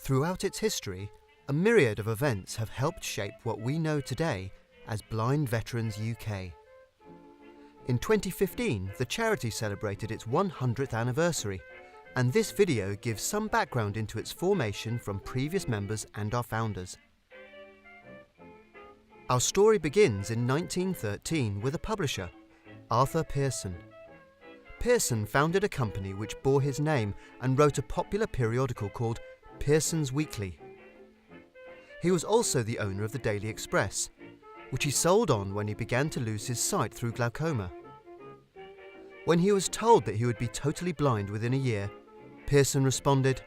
Throughout its history, a myriad of events have helped shape what we know today as Blind Veterans UK. In 2015, the charity celebrated its 100th anniversary, and this video gives some background into its formation from previous members and our founders. Our story begins in 1913 with a publisher, Arthur Pearson. Pearson founded a company which bore his name and wrote a popular periodical called Pearson's Weekly. He was also the owner of the Daily Express, which he sold on when he began to lose his sight through glaucoma. When he was told that he would be totally blind within a year, Pearson responded,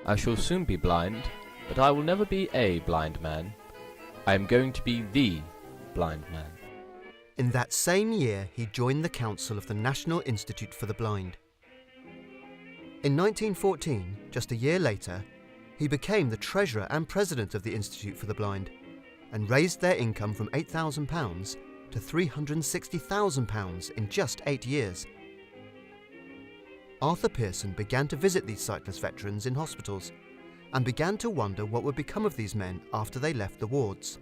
"I shall soon be blind, but I will never be a blind man. I am going to be the blind man." In that same year, he joined the council of the National Institute for the Blind. In 1914, just a year later, he became the treasurer and president of the Institute for the Blind and raised their income from £8,000 to £360,000 in just 8 years. Arthur Pearson began to visit these sightless veterans in hospitals and began to wonder what would become of these men after they left the wards.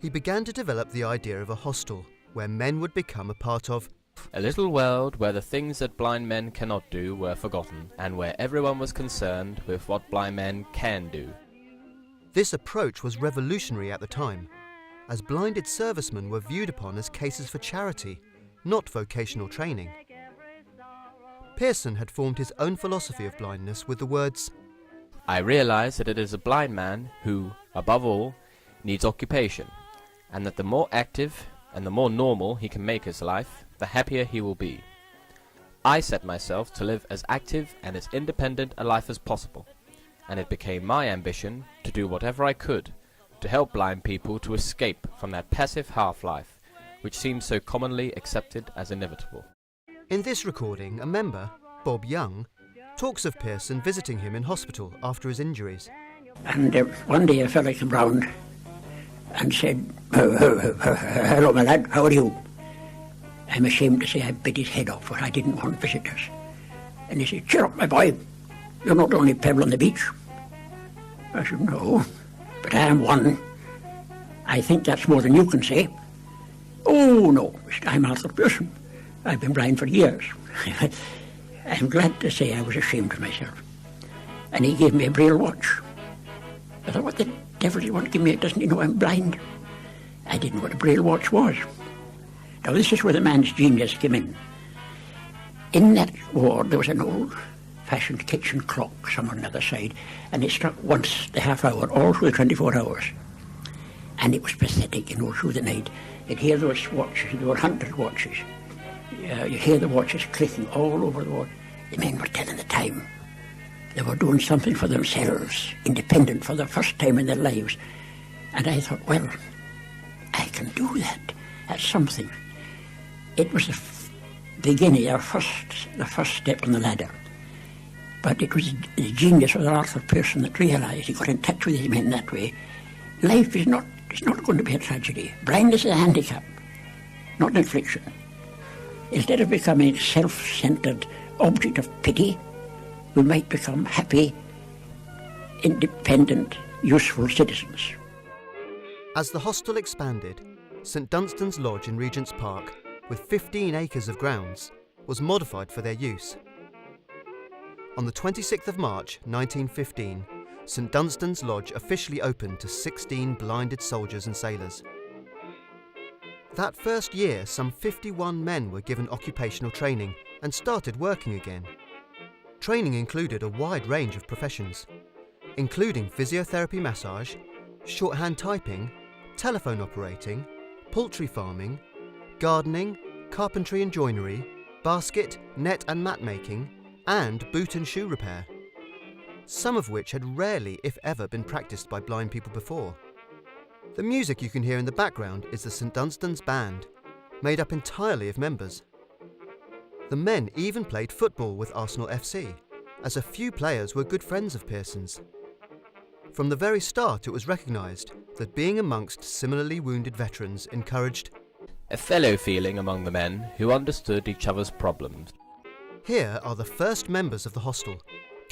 He began to develop the idea of a hostel where men would become a part of A little world where the things that blind men cannot do were forgotten, and where everyone was concerned with what blind men can do. This approach was revolutionary at the time, as blinded servicemen were viewed upon as cases for charity, not vocational training. Pearson had formed his own philosophy of blindness with the words, "I realize that it is a blind man who, above all, needs occupation, and that the more active and the more normal he can make his life, the happier he will be. I set myself to live as active and as independent a life as possible, and it became my ambition to do whatever I could to help blind people to escape from that passive half-life which seems so commonly accepted as inevitable." In this recording, a member, Bob Young, talks of Pearson visiting him in hospital after his injuries. And one day a fellow came round and said, "Hello, my lad, how are you?" I'm ashamed to say I bit his head off, for I didn't want visitors. And he said, "Cheer up, my boy, you're not the only pebble on the beach." I said, "No, but I am one. I think that's more than you can say." "Oh, no, I'm Arthur Pearson. I've been blind for years." I'm glad to say I was ashamed of myself. And he gave me a braille watch. I thought, what the devil do you want to give me? Doesn't he know I'm blind? I didn't know what a braille watch was. Now this is where the man's genius came in. In that ward there was an old-fashioned kitchen clock somewhere on the other side, and it struck once the half hour, all through the 24 hours. And it was pathetic, through the night. You'd hear those watches, there were 100 watches. You'd hear the watches clicking all over the ward. The men were telling the time. They were doing something for themselves, independent for the first time in their lives. And I thought, well, I can do that. That's something. It was the beginning, the first step on the ladder. But it was the genius of Arthur Pearson that realised, he got in touch with his men that way. Life is not going to be a tragedy. Blindness is a handicap, not an affliction. Instead of becoming a self-centred object of pity, we might become happy, independent, useful citizens. As the hostel expanded, St Dunstans Lodge in Regent's Park, with 15 acres of grounds, was modified for their use. On the 26th of March 1915, St Dunstan's Lodge officially opened to 16 blinded soldiers and sailors. That first year, some 51 men were given occupational training and started working again. Training included a wide range of professions, including physiotherapy massage, shorthand typing, telephone operating, poultry farming, gardening, carpentry and joinery, basket, net and mat making, and boot and shoe repair, some of which had rarely, if ever, been practiced by blind people before. The music you can hear in the background is the St Dunstans Band, made up entirely of members. The men even played football with Arsenal FC, as a few players were good friends of Pearson's. From the very start, it was recognised that being amongst similarly wounded veterans encouraged a fellow feeling among the men who understood each other's problems. Here are the first members of the hostel,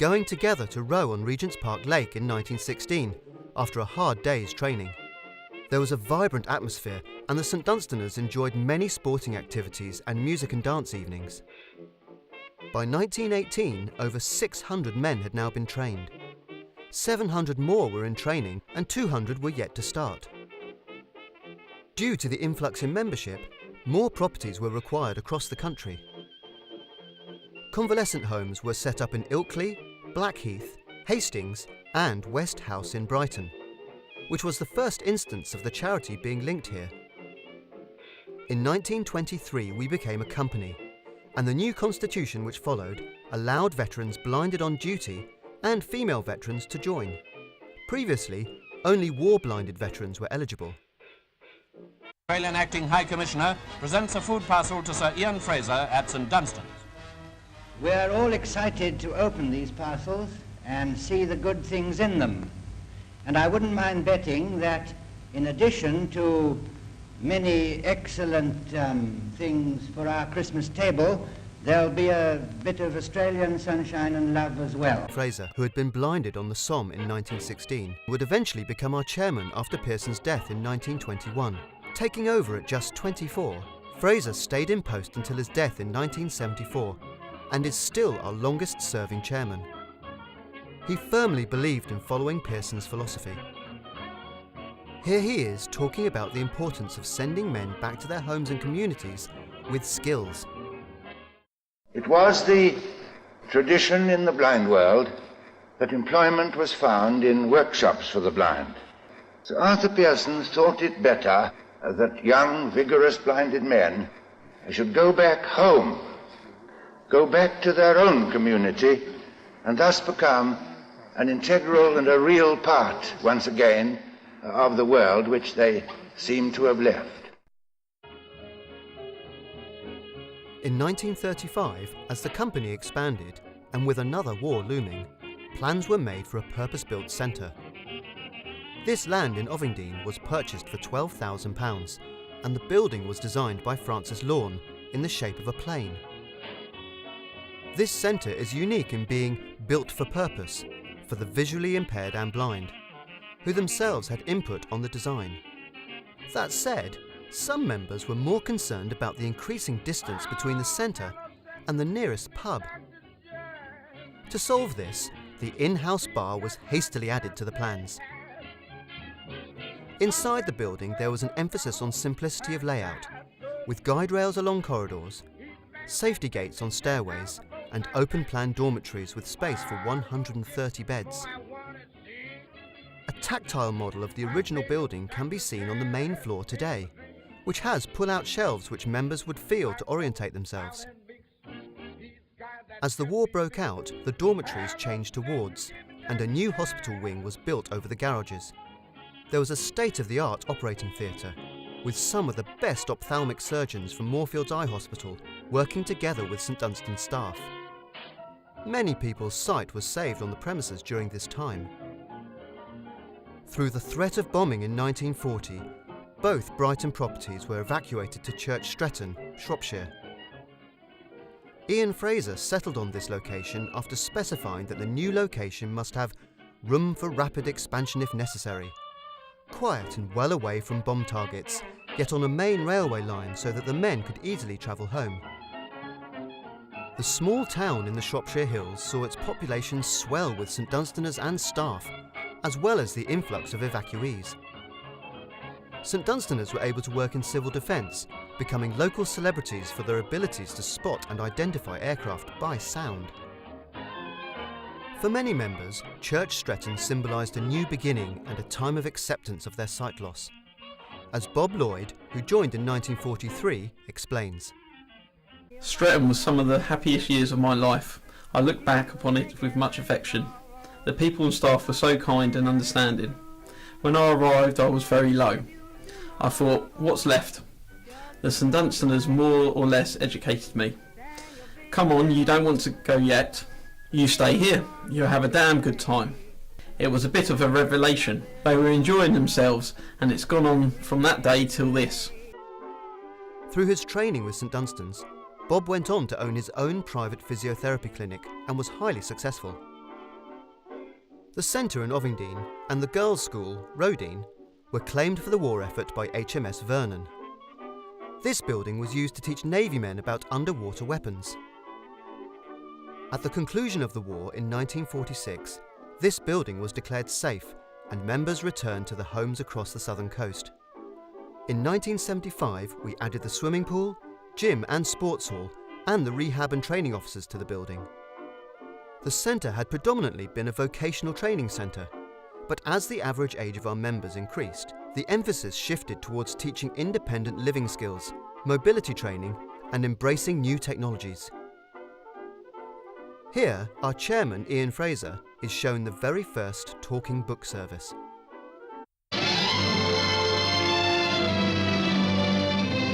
going together to row on Regent's Park Lake in 1916 after a hard day's training. There was a vibrant atmosphere, and the St Dunstaners enjoyed many sporting activities and music and dance evenings. By 1918, over 600 men had now been trained. 700 more were in training and 200 were yet to start. Due to the influx in membership, more properties were required across the country. Convalescent homes were set up in Ilkley, Blackheath, Hastings and West House in Brighton, which was the first instance of the charity being linked here. In 1923 we became a company, and the new constitution which followed allowed veterans blinded on duty and female veterans to join. Previously, only war-blinded veterans were eligible. Australian Acting High Commissioner presents a food parcel to Sir Ian Fraser at St Dunstans. We're all excited to open these parcels and see the good things in them. And I wouldn't mind betting that in addition to many excellent things for our Christmas table, there'll be a bit of Australian sunshine and love as well. Fraser, who had been blinded on the Somme in 1916, would eventually become our chairman after Pearson's death in 1921. Taking over at just 24, Fraser stayed in post until his death in 1974 and is still our longest-serving chairman. He firmly believed in following Pearson's philosophy. Here he is talking about the importance of sending men back to their homes and communities with skills. It was the tradition in the blind world that employment was found in workshops for the blind. Sir Arthur Pearson thought it better that young, vigorous, blinded men should go back home, go back to their own community, and thus become an integral and a real part, once again, of the world which they seem to have left. In 1935, as the company expanded, and with another war looming, plans were made for a purpose-built centre. This land in Ovingdean was purchased for £12,000, and the building was designed by Francis Lorne in the shape of a plane. This centre is unique in being built for purpose, for the visually impaired and blind, who themselves had input on the design. That said, some members were more concerned about the increasing distance between the centre and the nearest pub. To solve this, the in-house bar was hastily added to the plans. Inside the building there was an emphasis on simplicity of layout, with guide rails along corridors, safety gates on stairways, and open-plan dormitories with space for 130 beds. A tactile model of the original building can be seen on the main floor today, which has pull-out shelves which members would feel to orientate themselves. As the war broke out, the dormitories changed to wards, and a new hospital wing was built over the garages. There was a state-of-the-art operating theatre, with some of the best ophthalmic surgeons from Moorfields Eye Hospital working together with St Dunstan's staff. Many people's sight was saved on the premises during this time. Through the threat of bombing in 1940, both Brighton properties were evacuated to Church Stretton, Shropshire. Ian Fraser settled on this location after specifying that the new location must have room for rapid expansion if necessary, quiet and well away from bomb targets, yet on a main railway line so that the men could easily travel home. The small town in the Shropshire Hills saw its population swell with St Dunstaners and staff, as well as the influx of evacuees. St Dunstaners were able to work in civil defence, becoming local celebrities for their abilities to spot and identify aircraft by sound. For many members, Church Stretton symbolised a new beginning and a time of acceptance of their sight loss. As Bob Lloyd, who joined in 1943, explains. Stretton was some of the happiest years of my life. I look back upon it with much affection. The people and staff were so kind and understanding. When I arrived, I was very low. I thought, what's left? The St Dunstaners more or less educated me. Come on, you don't want to go yet. You stay here. You'll have a damn good time. It was a bit of a revelation. They were enjoying themselves, and it's gone on from that day till this. Through his training with St Dunstans, Bob went on to own his own private physiotherapy clinic and was highly successful. The centre in Ovingdean and the girls' school, Rodine, were claimed for the war effort by HMS Vernon. This building was used to teach Navy men about underwater weapons. At the conclusion of the war in 1946, this building was declared safe and members returned to their homes across the southern coast. In 1975, we added the swimming pool, gym and sports hall and the rehab and training offices to the building. The centre had predominantly been a vocational training centre, but as the average age of our members increased, the emphasis shifted towards teaching independent living skills, mobility training and embracing new technologies. Here, our chairman, Ian Fraser, is shown the very first talking book service.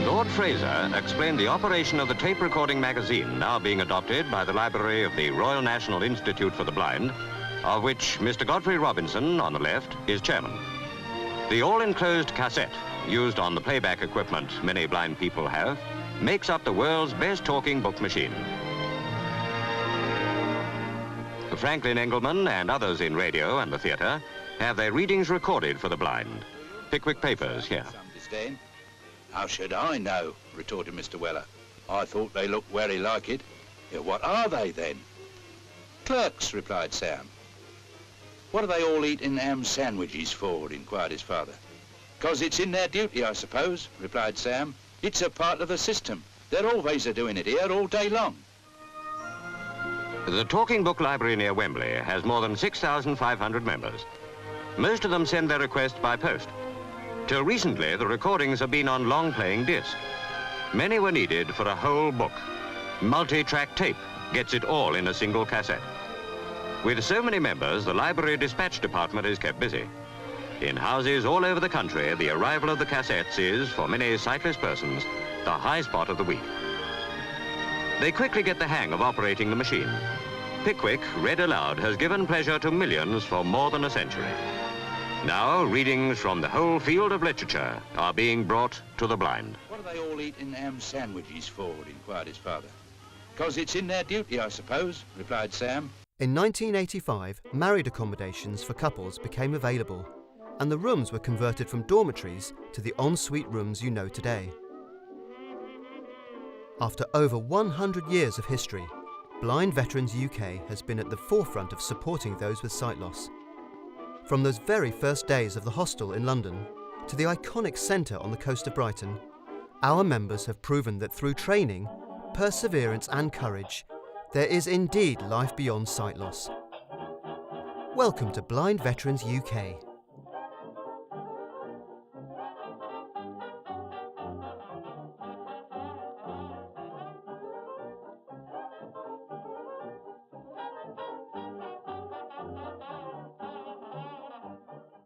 Lord Fraser explained the operation of the tape recording magazine now being adopted by the library of the Royal National Institute for the Blind, of which Mr. Godfrey Robinson, on the left, is chairman. The all-enclosed cassette, used on the playback equipment many blind people have, makes up the world's best talking book machine. Franklin Engelman and others in radio and the theatre have their readings recorded for the blind. Pickwick Papers here. Some disdain. How should I know? Retorted Mr. Weller. I thought they looked very like it. Yeah, what are they then? Clerks, replied Sam. What are they all eating ham sandwiches for? Inquired his father. 'Cause it's in their duty, I suppose, replied Sam. It's a part of the system. They're always doing it here all day long. The Talking Book Library near Wembley has more than 6,500 members. Most of them send their request by post. Till recently, the recordings have been on long-playing disc. Many were needed for a whole book. Multi-track tape gets it all in a single cassette. With so many members, the library dispatch department is kept busy. In houses all over the country, the arrival of the cassettes is, for many sightless persons, the high spot of the week. They quickly get the hang of operating the machine. Pickwick, read aloud, has given pleasure to millions for more than a century. Now, readings from the whole field of literature are being brought to the blind. What are they all eating ham sandwiches for? Inquired his father. 'Cause it's in their duty, I suppose, replied Sam. In 1985, married accommodations for couples became available, and the rooms were converted from dormitories to the ensuite rooms you know today. After over 100 years of history, Blind Veterans UK has been at the forefront of supporting those with sight loss. From those very first days of the hostel in London to the iconic centre on the coast of Brighton, our members have proven that through training, perseverance and courage, there is indeed life beyond sight loss. Welcome to Blind Veterans UK.